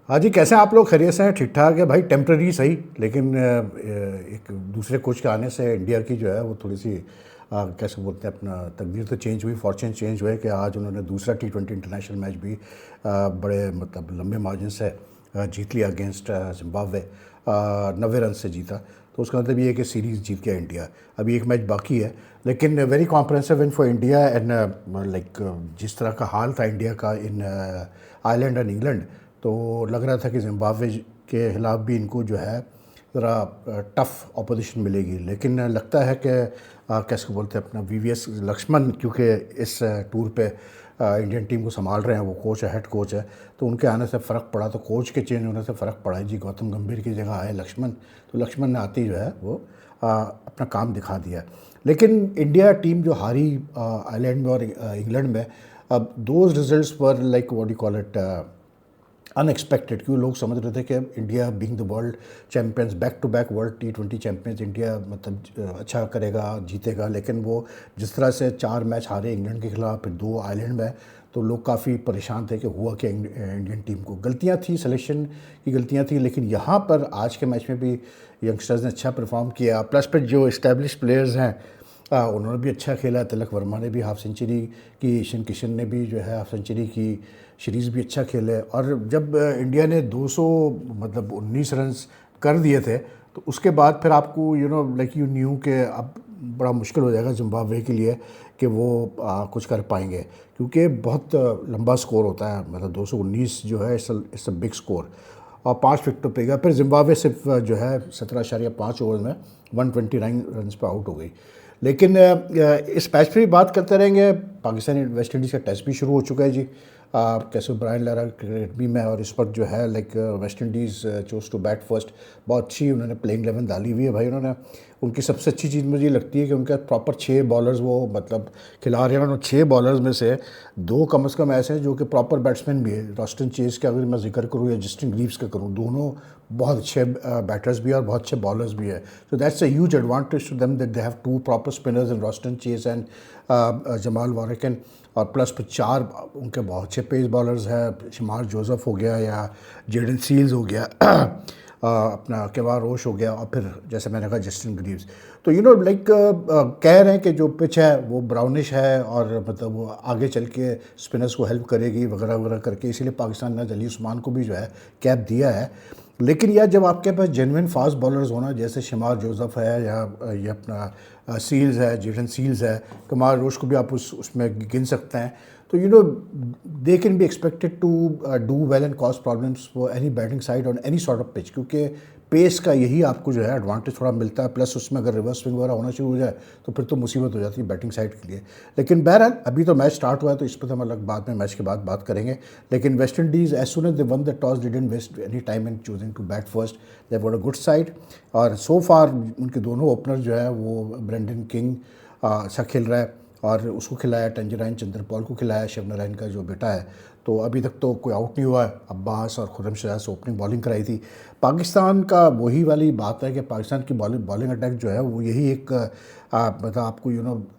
हाँ जी, कैसे हैं आप लोग? खैरियत से हैं? ठीक ठाक है भाई। टेम्पररी सही, लेकिन एक दूसरे कोच के आने से इंडिया की जो है वो थोड़ी सी कैसे बोलते हैं, अपना तकदीर तो चेंज हुई, फॉर्चून चेंज हुए कि आज उन्होंने दूसरा T20 इंटरनेशनल मैच भी बड़े मतलब लंबे मार्जिन से जीत लिया अगेंस्ट जिम्बाब्वे। 90 रन से जीता। तो उसका मतलब ये है कि सीरीज़ जीत गया इंडिया। अभी एक मैच बाकी है, लेकिन very comprehensive win for India. And like जिस तरह का हाल था इंडिया का इन आयरलैंड एंड इंग्लैंड, तो लग रहा था कि जिम्बाब्वे के खिलाफ भी इनको जो है ज़रा टफ अपोजिशन मिलेगी। लेकिन लगता है कि कैसे बोलते हैं, अपना VVS लक्ष्मण क्योंकि इस टूर पे इंडियन टीम को संभाल रहे हैं, वो कोच है, हेड कोच है, तो उनके आने से फ़र्क पड़ा। तो कोच के चेंज होने से फ़र्क पड़ा है जी। गौतम गंभीर की जगह आए लक्ष्मण, तो लक्ष्मण ने आते ही जो है वो अपना काम दिखा दिया। लेकिन इंडिया टीम जो हारी आयरलैंड में और इंग्लैंड में, अब दोज रिजल्ट्स पर like what you call it unexpected. क्यों लोग समझ रहे थे कि India being the world champions, back to back world T20 champions, India मतलब अच्छा करेगा, जीतेगा। लेकिन वो जिस तरह से 4 मैच हारे इंग्लैंड के खिलाफ, फिर 2 आयरलैंड में, तो लोग काफ़ी परेशान थे कि हुआ क्या इंडियन टीम को। गलतियां थी, सिलेक्शन की गलतियां थी, लेकिन यहाँ पर आज के मैच में भी यंगस्टर्स ने अच्छा परफॉर्म किया। प्लस फिर जो इस्टेब्लिश प्लेयर्स हैं उन्होंने भी अच्छा खेला। तिलक वर्मा ने भी हाफ सेंचुरी की, ईशान किशन ने भी जो है हाफ सेंचुरी की, सीरीज़ भी अच्छा खेले। और जब इंडिया ने 200 मतलब 19 रन कर दिए थे, तो उसके बाद फिर आपको लाइक यू न्यू के अब बड़ा मुश्किल हो जाएगा जिम्बाब्वे के लिए कि वो कुछ कर पाएंगे, क्योंकि बहुत लंबा स्कोर होता है। मतलब 219 जो है इट्स अ बिग स्कोर। और 5 विकेटों पे गया। फिर जिम्बाब्वे सिर्फ जो है 17.5 ओवर में 129 रन पे आउट हो गई। लेकिन इस मैच पे भी बात करते रहेंगे। पाकिस्तान वेस्ट इंडीज़ का टेस्ट भी शुरू हो चुका है जी। कैसे ब्रायन लारा अकेडमी में, और इस वक्त जो है like West Indies choose to bat first. बहुत अच्छी उन्होंने प्लेइंग 11 डाली हुई है भाई उन्होंने। उनकी सबसे अच्छी चीज़ मुझे लगती है कि उनका प्रॉपर 6 बॉलर्स वो मतलब खिला रहे हैं। उन्होंने 6 बॉलर्स में से 2 कम से कम ऐसे हैं जो कि प्रॉपर बैट्समैन भी है। रॉस्टन चेज़ का अगर मैं जिक्र करूँ या जस्टिन ग्रीव्स का करूँ, दोनों बहुत अच्छे बैटर्स भी है और बहुत अच्छे बॉलर्स भी है। So that's a huge advantage to them that they have 2 proper spinners in Roston Chase and Jomel Warrican. और प्लस फिर 4 उनके बहुत अच्छे पेस बॉलर्स हैं। शमार जोसेफ हो गया, या जेडन सील्स हो गया, अपना केवार रोश हो गया, और फिर जैसे मैंने कहा जस्टिन ग्रीव्स। तो लाइक कह रहे हैं कि जो पिच है वो ब्राउनिश है, और मतलब वो आगे चल के स्पिनर्स को हेल्प करेगी वगैरह वगैरह करके, इसीलिए पाकिस्तान ने अली उस्मान को भी जो है कैप दिया है। लेकिन यार जब आपके पास जेन्युइन फास्ट बॉलर्स होना, जैसे शमार जोसेफ है, या ये अपना सील्स है, जेडन सील्स है, कमाल रोश को भी आप उसमें गिन सकते हैं, तो they can be expected to do well and cause problems for any batting side on any sort of pitch, क्योंकि पेस का यही आपको जो है एडवांटेज थोड़ा मिलता है। प्लस उसमें अगर रिवर्स स्विंग वगैरह होना शुरू हो जाए तो फिर तो मुसीबत हो जाती है बैटिंग साइड के लिए। लेकिन बहरहाल अभी तो मैच स्टार्ट हुआ है, तो इस पर तो हम अलग बाद में मैच के बाद बात करेंगे। लेकिन West Indies as soon as they won the toss didn't waste any time in choosing to bat first. They got a good side, और सो फार उनके दोनों ओपनर जो है वो ब्रेंडन किंग अच्छा खेल रहा है, और उसको खिलाया टंजराइन चंद्रपॉल को खिलाया, शिव नारायण का जो बेटा है। तो अभी तक तो कोई आउट नहीं हुआ है। अब्बास और खुर्रम शहजाद से ओपनिंग बॉलिंग कराई थी। पाकिस्तान का वही वाली बात है कि पाकिस्तान की बॉलिंग अटैक जो है वो यही एक मतलब आपको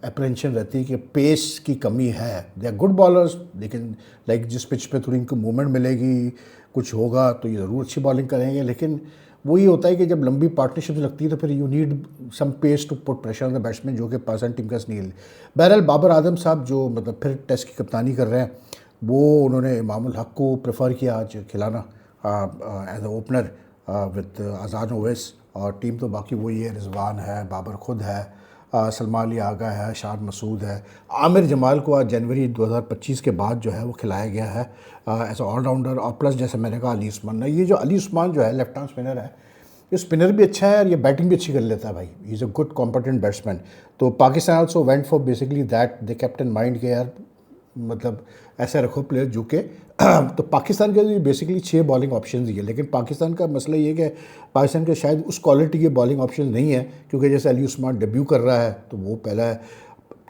अप्रेंशन रहती है कि पेस की कमी है। दे आर गुड बॉलर्स, लेकिन लाइक जिस पिच पे थोड़ी इनको मूवमेंट मिलेगी, कुछ होगा, तो ये ज़रूर अच्छी बॉलिंग करेंगे। लेकिन वही होता है कि जब लंबी पार्टनरशिप लगती है तो फिर you need some pace to put pressure on the batsman, जो कि पाकिस्तान टीम का नहीं है। बहरहाल बाबर आजम साहब जो मतलब फिर टेस्ट की कप्तानी कर रहे हैं, वो उन्होंने इमामुल हक को प्रेफर किया आज खिलाना एज अ ओपनर विद अजान ओवैस। और टीम तो बाकी वही है, रिजवान है, बाबर खुद है, सलमान अली आगा है, शान मसूद है। आमिर जमाल को आज जनवरी 2025 के बाद जो है वो खिलाया गया है एज ऑलराउंडर। और प्लस जैसे मैंने कहा अली उस्मान, ये जो अली उस्मान जो है लेफ्ट हैंड स्पिनर है, ये स्पिनर भी अच्छा है और ये बैटिंग भी अच्छी कर लेता है भाई। He is a good competent batsman. तो Pakistan also went for basically that, they kept in mind के यार मतलब ऐसा रखो प्लेयर जो कि तो पाकिस्तान के लिए बेसिकली 6 बॉलिंग ऑप्शन ही है। लेकिन पाकिस्तान का मसला ये है कि पाकिस्तान के शायद उस क्वालिटी के बॉलिंग ऑप्शन नहीं है, क्योंकि जैसे अली उस्मान डेब्यू कर रहा है तो वो पहला है।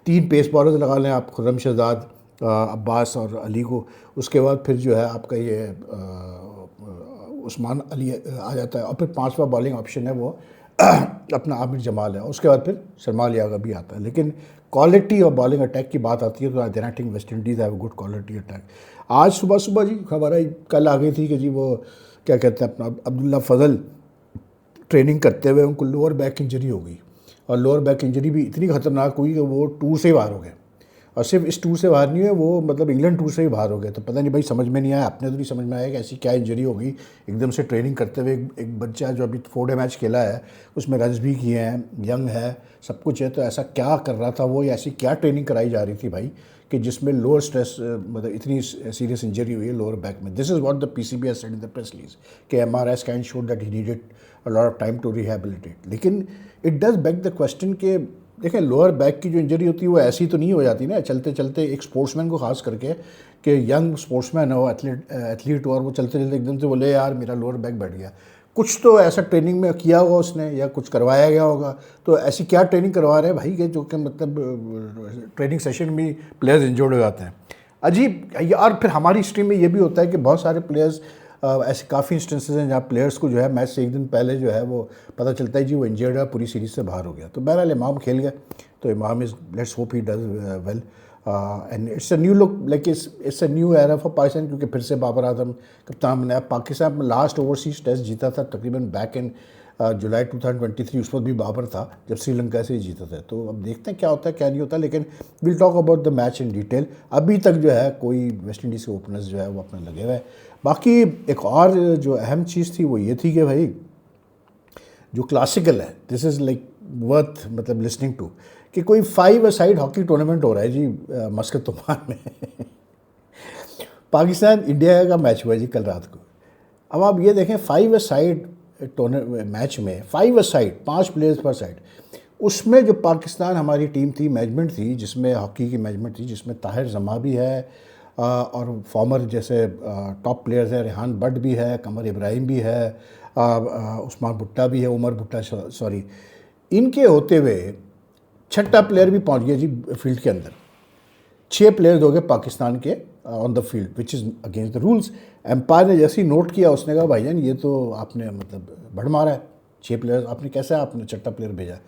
3 पेस बॉलर्स लगा लें आप, खुर्रम शहजाद, अब्बास और अली को। उसके बाद फिर जो है आपका ये उस्मान अली आ जाता है, और फिर 5वां बॉलिंग ऑप्शन है वो अपना आमिर जमाल है। उसके बाद फिर सलमान अली आगा भी आता है। लेकिन क्वालिटी और बॉलिंग अटैक की बात आती है तो I think West Indies have good quality attack. आज सुबह सुबह जी खबर आई, कल आ गई थी कि जी वो क्या कहते हैं अपना अब्दुल्ला फजल ट्रेनिंग करते हुए उनको लोअर बैक इंजरी हो गई, और लोअर बैक इंजरी भी इतनी ख़तरनाक हुई कि वो टूर से ही बाहर हो गए। और सिर्फ इस टूर से बाहर नहीं हुए, वो मतलब इंग्लैंड टूर से ही बाहर हो गए। तो पता नहीं भाई, समझ में नहीं आया, अपने तो नहीं समझ में आया कि ऐसी क्या इंजरी हो गई एकदम से ट्रेनिंग करते हुए। एक बच्चा जो अभी 4 डे मैच खेला है, उसमें रन्स भी किए हैं, यंग है, सब कुछ है, तो ऐसा क्या कर रहा था वो, या ऐसी क्या ट्रेनिंग कराई जा रही थी भाई कि जिसमें लोअर स्ट्रेस मतलब इतनी सीरियस इंजरी हुई है लोअर बैक में। This is what the PCB has said in the press release कि MRI scan showed that he needed a lot of time to rehabilitate. लेकिन it does back the question के देखें, lower back की जो injury होती है वो ऐसी तो नहीं हो जाती ना चलते चलते। एक स्पोर्ट्समैन को खास करके कि यंग स्पोर्ट्समैन हो, एथलीट हो, और वो चलते चलते एकदम से बोले यार मेरा लोअर बैक बैठ गया, कुछ तो ऐसा ट्रेनिंग में किया होगा उसने या कुछ करवाया गया होगा। तो ऐसी क्या ट्रेनिंग करवा रहे हैं भाई कि जो कि मतलब ट्रेनिंग सेशन में प्लेयर्स इंजर्ड हो जाते हैं। अजीब। और फिर हमारी हिस्ट्री में ये भी होता है कि बहुत सारे प्लेयर्स ऐसे काफ़ी इंस्टेंसेस हैं जहाँ प्लेयर्स को जो है मैच से एक दिन पहले जो है वो पता चलता है जी वो इंजर्ड है, पूरी सीरीज़ से बाहर हो गया। तो बहरहाल इमाम खेल गया, तो इमाम is let's hope he does well and it's a new look, like it's a new era for Pakistan, क्योंकि फिर से बाबर आजम कप्तान बनाया। पाकिस्तान में लास्ट ओवरसीज टेस्ट जीता था तकरीबन बैक इन जुलाई 2023, उस वक्त भी बाबर था जब श्रीलंका से ही जीता था। तो अब देखते हैं क्या होता है क्या नहीं होता, लेकिन will talk about the match in detail. अभी तक जो है कोई वेस्ट इंडीज़ के ओपनर्स जो है वो अपने लगे हुए हैं। बाकी एक और जो अहम चीज़ थी वो ये थी कि भाई जो क्लासिकल है, दिस इज़ लाइक वर्थ मतलब लिसनिंग टू, कि कोई 5 अ साइड हॉकी टूर्नामेंट हो रहा है जी मस्कत ओमान में। पाकिस्तान इंडिया का मैच हुआ जी कल रात को। अब आप ये देखें 5 अ साइड मैच में 5 अ साइड 5 प्लेयर्स पर साइड, उसमें जो पाकिस्तान हमारी टीम थी, मैनेजमेंट थी, जिसमें हॉकी की मैनेजमेंट थी, जिसमें ताहिर जमा भी है और फॉर्मर जैसे टॉप प्लेयर्स है, रेहान बट भी है, कमर इब्राहिम भी है, उस्मान भुट्टा भी है, उमर भुट्टा सॉरी, इनके होते हुए छठा प्लेयर भी पहुंच गया जी फील्ड के अंदर। 6 प्लेयर्स हो गए पाकिस्तान के on the field which is against the rules. Umpire ने जैसे ही नोट किया उसने कहा भाईजान ये तो आपने मतलब बढ़ मारा है, 6 प्लेयर्स आपने कैसे आपने छठा प्लेयर भेजा।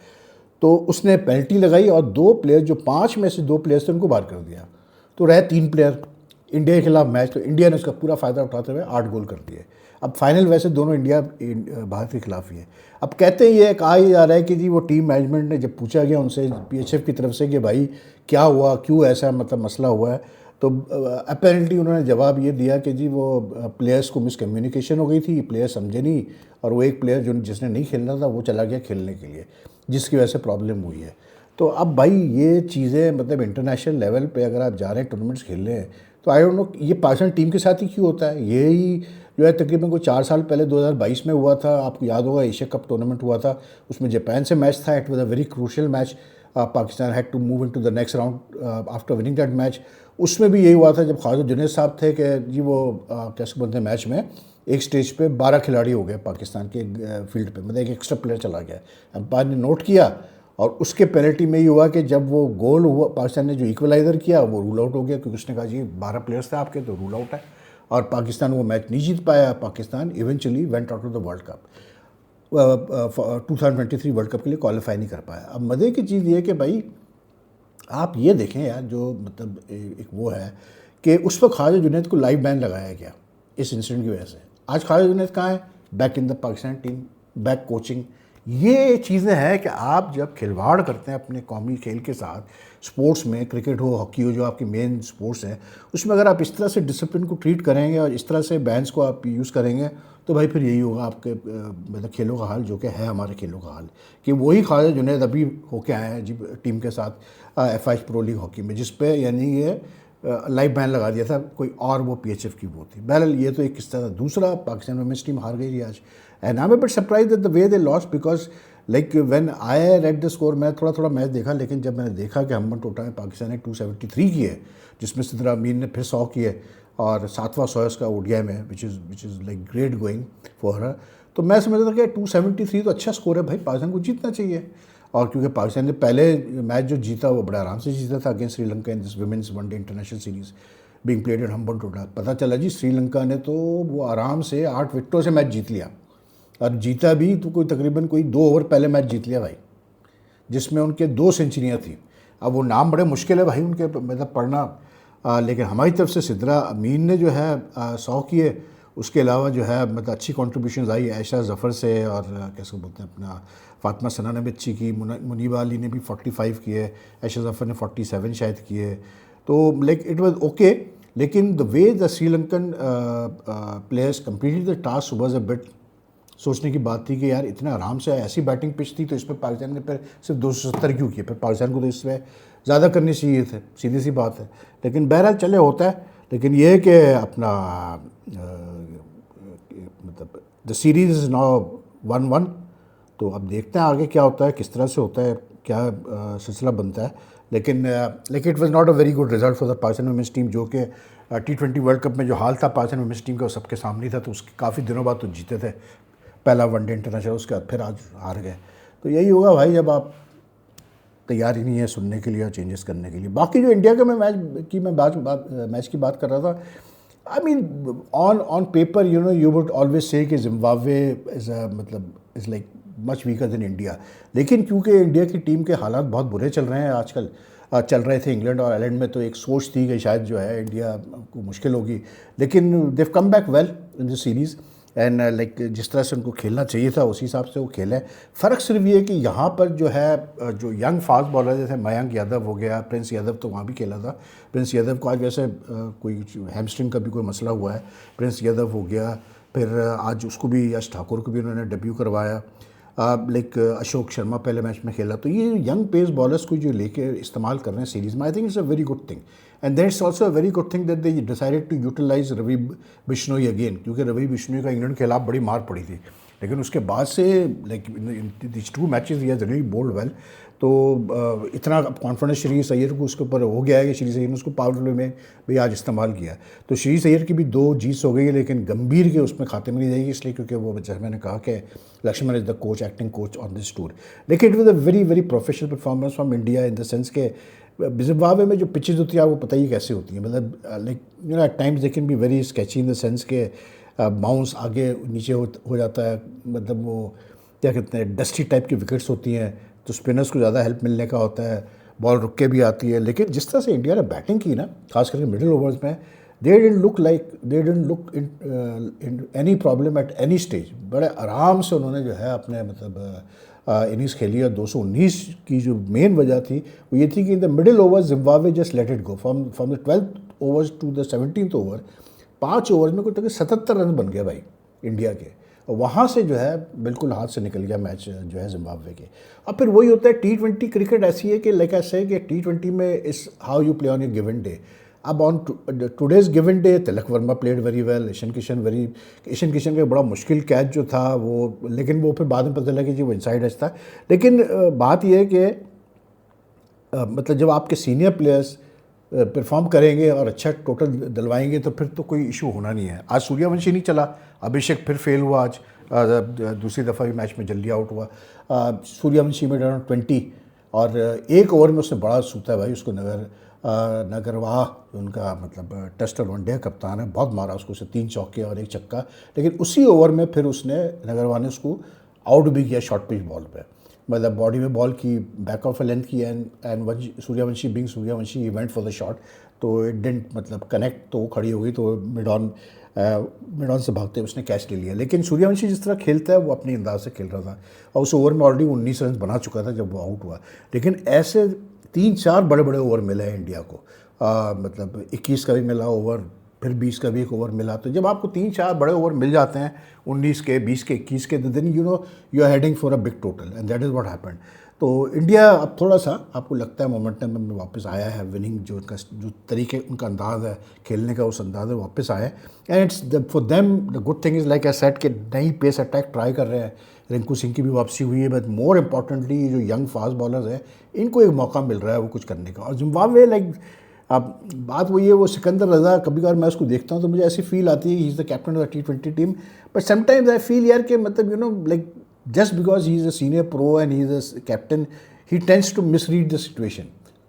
तो उसने पेनल्टी लगाई और 2 प्लेयर जो 5 में से 2 प्लेयर्स थे उनको बाहर कर दिया, तो रहे 3 प्लेयर। इंडिया के खिलाफ मैच, तो इंडिया ने उसका पूरा फ़ायदा उठाते हुए 8 गोल कर दिए। अब फाइनल वैसे दोनों इंडिया भारत के खिलाफ ही है। अब कहते हैं ये कहा जा रहा है कि जी वो टीम मैनेजमेंट ने जब पूछा गया उनसे पीएचएफ की तरफ से कि भाई क्या हुआ, क्यों ऐसा मतलब मसला हुआ है, तो अपेरेंटली उन्होंने जवाब ये दिया कि जी वो प्लेयर्स को मिसकम्युनिकेशन हो गई थी, प्लेयर समझे नहीं, और वो एक प्लेयर जो जिसने नहीं खेलना था वो चला गया खेलने के लिए, जिसकी वजह से प्रॉब्लम हुई है। तो अब भाई ये चीज़ें मतलब इंटरनेशनल लेवल पे अगर आप जा रहे हैं टूर्नामेंट्स खेल रहे हैं, तो आई डोंट नो ये पाकिस्तान टीम के साथ ही क्यों होता है। यही जो है तकरीबन कोई 4 साल पहले 2022 में हुआ था, आपको याद होगा एशिया कप टूर्नामेंट हुआ था, उसमें जापान से मैच था। It was a very crucial match, Pakistan had to move into the next round after winning that match. उसमें भी यही हुआ था जब ख्वाजा जुनैद साहब थे कि जी वो कैसे बोलते हैं मैच में एक स्टेज पे 12 खिलाड़ी हो गए पाकिस्तान के फील्ड पे, मतलब एक एक्स्ट्रा प्लेयर चला गया। एम्पायर ने नोट किया और उसके पेनल्टी में ये हुआ कि जब वो गोल हुआ पाकिस्तान ने जो इक्वलाइज़र किया वो रूल आउट हो गया, क्योंकि उसने कहा जी 12 प्लेयर्स थे आपके तो रूल आउट है, और पाकिस्तान वो मैच नहीं जीत पाया। Pakistan eventually went out of the world cup, 2023 world cup के लिए क्वालिफाई नहीं कर पाया। अब मज़े की चीज़ ये है कि भाई आप ये देखें यार, जो मतलब एक वो है कि उस वक्त ख्वाजा जुनैद को लाइव बैन लगाया गया इस इंसिडेंट की वजह से। आज ख्वाजा जुनैद कहाँ है? Back in the Pakistan team, back coaching. ये चीज़ें हैं कि आप जब खिलवाड़ करते हैं अपने कौमी खेल के साथ, स्पोर्ट्स में क्रिकेट हो, हॉकी हो, जो आपकी मेन स्पोर्ट्स हैं, उसमें अगर आप इस तरह से डिसिप्लिन को ट्रीट करेंगे और इस तरह से बैन्स को आप यूज़ करेंगे, तो भाई फिर यही होगा आपके मतलब खेलों का हाल, जो कि है हमारे खेलों का हाल, कि वही ख्वाजा जुनैद अभी होके आए हैं जी टीम के साथ FIH प्रो लीग हॉकी में, जिस पे यानी ये लाइव बैन लगा दिया था कोई और वो PHF की वो थी। बहरहाल ये तो एक किस्सा था। दूसरा, पाकिस्तान वुमेन्स टीम हार गई थी आज, and I am a bit surprise that the way they lost, because like when I read the score, मैं थोड़ा थोड़ा मैच देखा, लेकिन जब मैंने देखा कि हम्बन टोटा में पाकिस्तान ने 273 किए, जिसमें सिद्रा अमीन ने फिर 100 किए और 7वां 100 उसका ODI में, which is like great going for her, तो मैं समझता था कि 273 तो अच्छा स्कोर है भाई, पाकिस्तान को जीतना चाहिए। और क्योंकि पाकिस्तान ने पहले मैच जो जीता वो बड़ा आराम से जीता था against Sri Lanka in this women's one day international series being played at Hambantota. पता चला जी श्रीलंका ने तो वो आराम से 8 विकेटों से मैच जीत लिया, और जीता भी तो कोई तकरीबन कोई 2 ओवर पहले मैच जीत लिया भाई, जिसमें उनके 2 सेंचुरियाँ थी। अब वो नाम बड़े मुश्किल है भाई उनके, मतलब पढ़ना, लेकिन हमारी तरफ से सिद्रा अमीन ने जो है 100 किए। उसके अलावा जो है मतलब अच्छी कॉन्ट्रीब्यूशन आई आयशा जफ़र से, और कैसे बोलते हैं अपना फातिमा सना ने भी अच्छी की, मुनीबा अली ने भी 45 किए, आयशा जफ़र ने 47 शायद किए। तो लाइक इट वाज ओके, लेकिन the way the Sri Lankan players completed the task was a bit सोचने की बात थी कि यार इतना आराम से ऐसी बैटिंग पिच थी, तो इस पर पाकिस्तान ने फिर सिर्फ 270 क्यों किए? फिर पाकिस्तान को तो इसमें ज़्यादा करनी चाहिए थे, सीधी सी बात है। लेकिन बहरहाल चले होता है। लेकिन ये है कि अपना मतलब द सीरीज़ इज़ नाउ 1-1, तो अब देखते हैं आगे क्या होता है, किस तरह से होता है, क्या सिलसिला बनता है। लेकिन it was not a very good result for the Pakistan women's team, जो कि T20 वर्ल्ड कप में जो हाल था पाकिस्तान वुमेंस टीम का, वो सबके सामने था। तो उसके काफ़ी दिनों बाद तो जीते थे पहला वनडे इंटरनेशनल, उसके बाद फिर आज हार गए। तो यही होगा भाई, जब आप तैयार ही नहीं है सुनने के लिए और चेंजेस करने के लिए। बाकी जो इंडिया का मैच की बात कर रहा था, I mean on paper you would always say कि जिम्बाब्वे इज़ मतलब is like much weaker then India. लेकिन क्योंकि इंडिया की टीम के हालात बहुत बुरे चल रहे हैं आजकल, चल रहे थे इंग्लैंड और आयरलैंड में, तो एक सोच थी कि शायद जो है इंडिया को मुश्किल होगी। लेकिन they come back well in the series, and like जिस तरह से उनको खेलना चाहिए था उसी हिसाब से वो खेले। फ़र्क सिर्फ ये है कि यहाँ पर जो है जो यंग फास्ट बॉलर जैसे मयंक यादव हो गया, प्रिंस यादव तो वहाँ भी खेला था। प्रिंस यादव को आज वैसे कोई हैमस्ट्रिंग का भी कोई मसला हुआ है, प्रिंस यादव हो गया। फिर आज उसको भी, यश ठाकुर को भी उन्होंने डेब्यू करवाया। लाइक अशोक शर्मा पहले मैच में खेला। तो ये यंग पेस बॉलर्स को जो लेके इस्तेमाल कर रहे हैं सीरीज़ में, I think it's a very good thing. And that it's also a very good thing that they decided to utilize Ravi Bishnoi again, क्योंकि रवि बिश्नोई का इंग्लैंड के खिलाफ बड़ी मार पड़ी थी। लेकिन उसके बाद से लाइक दिस 2 मैचेस ही हैज रियली बोल्ड वेल। तो इतना कॉन्फिडेंस श्री अय्यर को उसके ऊपर हो गया है कि श्री अय्यर ने उसको पावर प्ले में भी आज इस्तेमाल किया। तो श्री अय्यर की भी 2 जीत हो गई है, लेकिन गंभीर के उसमें खाते में नहीं जाएगी, इसलिए क्योंकि वो जैसे मैंने कहा कि Laxman is the coach, acting coach on this tour. लेकिन it was a very very professional performance from India in the sense के जिम्बाब्वे में जो पिचेज होती है वो पता ही कैसे होती हैं, मतलब like at times they can be very sketchy in the sense के बाउंस आगे नीचे हो जाता है, मतलब वो क्या कहते हैं डस्टी टाइप की विकेट्स होती हैं, तो स्पिनर्स को ज़्यादा हेल्प मिलने का होता है, बॉल रुक के भी आती है। लेकिन जिस तरह से इंडिया ने बैटिंग की ना, खास करके मिडिल ओवर्स में, they didn't look in any problem at any stage. बड़े आराम से उन्होंने जो है अपने मतलब इनिंग्स खेली। और 219 की जो मेन वजह थी वो ये थी कि in the middle over Zimbabwe just let it go from the 12th overs to the 17th over. 5 over में कुछ 77 रन बन गए भाई इंडिया के, और वहाँ से जो है बिल्कुल हाथ से निकल गया मैच जो है जिम्बाब्वे के। अब फिर वही होता है, T20 क्रिकेट ऐसी है कि लाइक आई से कि T20 में इस how you play on your given day. अब on today's given day Tilak Varma played very well, Ishan Kishan का बड़ा मुश्किल कैच जो था वो, लेकिन वो फिर बाद में पता चला कि जी वो इनसाइड एज था। लेकिन बात यह है कि मतलब जब आपके सीनियर प्लेयर्स परफॉर्म करेंगे और अच्छा टोटल दिलवाएंगे तो फिर तो कोई इशू होना नहीं है। आज सूर्यवंशी नहीं चला, अभिषेक फिर फेल हुआ आज, दूसरी दफ़ा भी मैच में जल्दी आउट हुआ। सूर्यवंशी में अराउंड 20 और 1 ओवर में उसने बड़ा सूता है भाई उसको। नगरवाह उनका मतलब टेस्ट और वनडे कप्तान है, बहुत मारा उसको, उसे 3 चौके और 1 छक्का। लेकिन उसी ओवर में फिर उसने नगरवाह ने उसको आउट भी किया शॉर्ट पिच बॉल पे, मतलब बॉडी में बॉल की बैक ऑफ लेंथ की, and Suryavanshi being Suryavanshi went for the shot, तो इट डिडंट मतलब कनेक्ट, तो वो खड़ी हो गई, तो मिड ऑन से भागते उसने कैच ले लिया। लेकिन सूर्यवंशी जिस तरह खेलता है वो अपने अंदाज से खेल रहा था, और उस ओवर में ऑलरेडी 19 रन बना चुका था जब वो आउट हुआ। लेकिन ऐसे 3-4 बड़े बड़े ओवर मिले हैं इंडिया को, मतलब 21 का भी मिला ओवर, फिर 20 का भी 1 ओवर मिला। तो जब आपको 3-4 बड़े ओवर मिल जाते हैं 19 के, 20 के, 21 के, then you are heading for a big total, and that is what happened. तो इंडिया अब थोड़ा सा आपको लगता है मोमेंटम में वापस आया है, विनिंग जो तरीके उनका अंदाज़ है खेलने का, उस अंदाज में वापस आए। And it's for them the good thing is like I said कि नई पेस अटैक ट्राई कर रहे हैं, रिंकू सिंह की भी वापसी हुई है, बट मोर इम्पॉर्टेंटली जो यंग फास्ट बॉलर्स हैं इनको एक मौका मिल रहा है वो कुछ करने का। और जिम्बाब्वे लाइक अब बात वही है, वो सिकंदर रज़ा कभी कभार मैं उसको देखता हूँ तो मुझे ऐसी फील आती है he is the captain of the T20 team, but sometimes I feel यार कि मतलब like just because he is a senior pro and he is a captain, he tends to misread the situation,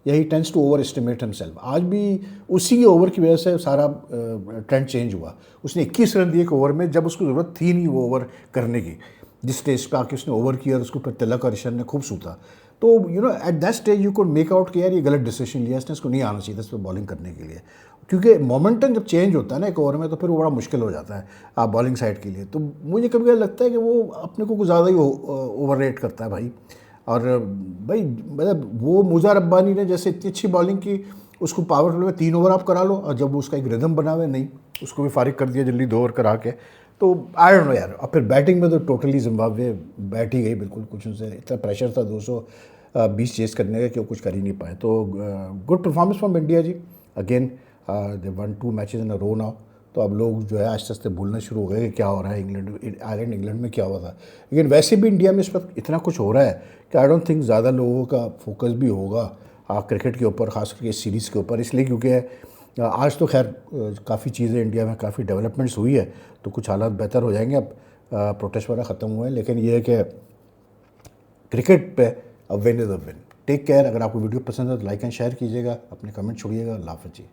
या he tends to overestimate himself. आज भी उसी over की वजह से सारा ट्रेंड चेंज हुआ। उसने 21 रन दिए एक ओवर में, जब उसको ज़रूरत थी नहीं वो ओवर करने की, जिस स्टेज पर आके उसने ओवर किया और उसको फिर तिलक और ईशन ने खूब सूता। तो you know at that stage you could make out कि यार ये गलत डिसीजन लिया इसने, इसको नहीं आना चाहिए था इस पर बॉलिंग करने के लिए, क्योंकि मोमेंटम जब चेंज होता है ना एक ओवर में तो फिर वो बड़ा मुश्किल हो जाता है आप बॉलिंग साइड के लिए। तो मुझे कभी कभी लगता है कि वो अपने को कुछ ज़्यादा ही ओवर रेट करता है भाई। और भाई मतलब वो मुज़ा रब्बानी ने जैसे इतनी अच्छी बॉलिंग की, उसको पावर प्ले में 3 ओवर आप करा लो, और जब उसका एक रिदम बना हुआ नहीं, उसको भी फारिग कर दिया जल्दी 2 ओवर करा के। तो आई डोंट नो यार। और फिर बैटिंग में तो टोटली जिम्बाब्वे बैठ ही गई बिल्कुल, कुछ उनसे इतना प्रेशर था 220 चेस करने का कि वो कुछ कर ही नहीं पाए। तो good performance from India ji. Again they won 2 matches in a row now. तो अब लोग जो है आस्ते आस्ते भूलना शुरू हो गए कि क्या हो रहा है आयरलैंड इंग्लैंड में क्या हुआ था। लेकिन वैसे भी इंडिया में इस वक्त इतना कुछ हो रहा है कि आई डोंट थिंक ज़्यादा लोगों का फोकस भी होगा क्रिकेट के ऊपर, ख़ास करके इस सीरीज़ के ऊपर। इसलिए क्योंकि आज तो खैर काफ़ी चीज़ें इंडिया में काफ़ी डेवलपमेंट्स हुई है, तो कुछ हालात बेहतर हो जाएंगे। अब प्रोटेस्ट वगैरह ख़त्म हुए हैं, लेकिन ये है कि क्रिकेट पे अब win is a win. Take care. अगर आपको वीडियो पसंद है तो लाइक एंड शेयर कीजिएगा, अपने कमेंट छोड़िएगा। अल्लाह हाफ़िज़ जी।